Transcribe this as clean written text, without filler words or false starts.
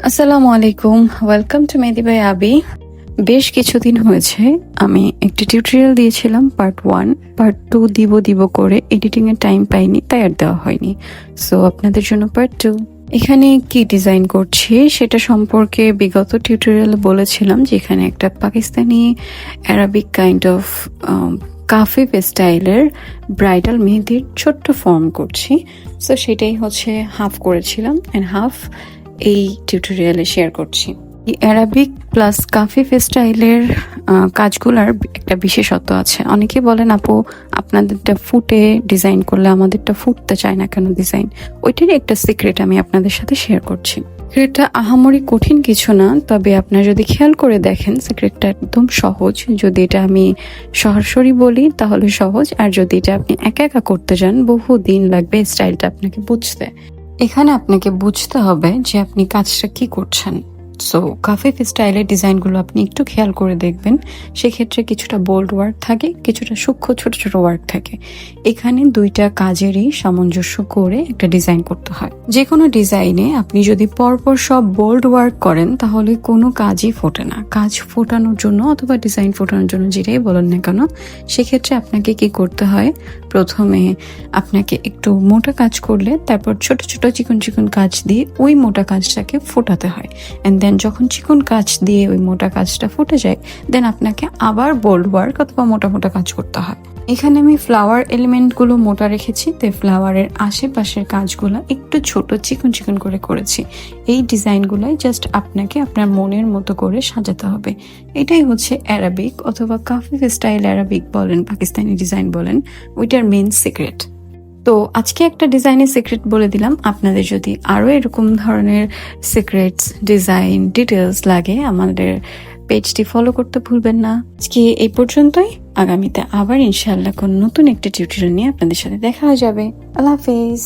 আসসালামু আলাইকুম, welcome to Mehedi by আবি। বেশ কিছুদিন হয়েছে আমি একটি টিউটোরিয়াল দিয়েছিলাম পার্ট 1, পার্ট 2 দিব করে এডিটিং এর টাইম পাইনি, তাই আর দেওয়া হয়নি। সো আপনাদের জন্য পার্ট 2। এখানে কি ডিজাইন করছি সেটা সম্পর্কে বিগত টিউটোরিয়াল বলেছিলাম যে এখানে একটা পাকিস্তানি অ্যারাবিক কাইন্ড অফ কাফিফ স্টাইলের ব্রাইডাল মেহেদির ছোট্ট ফর্ম করছি। সো সেটাই হচ্ছে হাফ করেছিলাম অ্যান্ড হাফ এই টিউটোরিয়ালে শেয়ার করছি। অ্যারাবিক প্লাস কাফিফ স্টাইলের কাজগুলার একটা বিশেষত্ব আছে। অনেকে বলেন আপু আপনাদেরটা ফুটে ডিজাইন করলে আমাদেরটা ফুটতে চায় না কেন ডিজাইন? ওইটারই একটা সিক্রেট আমি আপনাদের সাথে শেয়ার করছি। সিক্রেটটা আহামরি কঠিন কিছু না, তবে আপনারা যদি খেয়াল করে দেখেন সিক্রেটটা একদম সহজ। যদি এটা আমি সরাসরি বলি তাহলে সহজ, আর যদি এটা আপনি একা একা করতে যান বহু দিন লাগবে স্টাইলটা আপনাকে বুঝতে। এখানে আপনাকে বুঝতে হবে যে আপনি কাজটা কি করছেন। সো কাফিফ স্টাইলের ডিজাইনগুলো আপনি একটু খেয়াল করে দেখবেন, সেক্ষেত্রে কিছুটা বোল্ড ওয়ার্ক থাকে, কিছুটা সূক্ষ্ম ছোট ছোট ওয়ার্ক থাকে। এখানে দুইটা কাজেরই সামঞ্জস্য করে একটা ডিজাইন করতে হয়। যে কোনো ডিজাইনে আপনি যদি পরপর সব বোল্ড ওয়ার্ক করেন তাহলে কোনো কাজই ফোটে না। কাজ ফোটানোর জন্য অথবা ডিজাইন ফোটানোর জন্য যেটাই বলেন না কেন, সেক্ষেত্রে আপনাকে কি করতে হয়, প্রথমে আপনাকে একটু মোটা কাজ করলে তারপর ছোট ছোট চিকন চিকন কাজ দিয়ে ওই মোটা কাজটাকে ফোটাতে হয়। এন্ড দেন যখন চিকন কাজ দিয়ে ওই মোটা কাজটা ফুটে যায়, দেন আপনাকে আবার বোল্ড ওয়ার্ক অথবা মোটা মোটা কাজ করতে হয়। এখানে আমি ফ্লাওয়ার এলিমেন্টগুলো মোটা রেখেছি, তো ফ্লাওয়ারের আশেপাশের কাজগুলো একটু ছোট চিকন চিকন করে করেছি। এই ডিজাইনগুলোই জাস্ট আপনাকে আপনার মনের মতো করে সাজাতে হবে। এটাই হচ্ছে অ্যারাবিক অথবা কাফিফ স্টাইল অ্যারাবিক বলেন, পাকিস্তানি ডিজাইন বলেন, ওইটার মেন সিক্রেট। তো আজকে একটা ডিজাইনের সিক্রেট বলে দিলাম। আপনাদের যদি আরো এরকম ধরনের সিক্রেটস, ডিজাইন, ডিটেলস লাগে আমাদের পেজটি ফলো করতে ভুলবেন না। আজকে এই পর্যন্তই। আগামীতে আবার ইনশাআল্লাহ কোন নতুন একটা টিউটোরিয়াল নিয়ে আপনাদের সাথে দেখা হয়ে যাবে। আল্লাহ হাফেজ।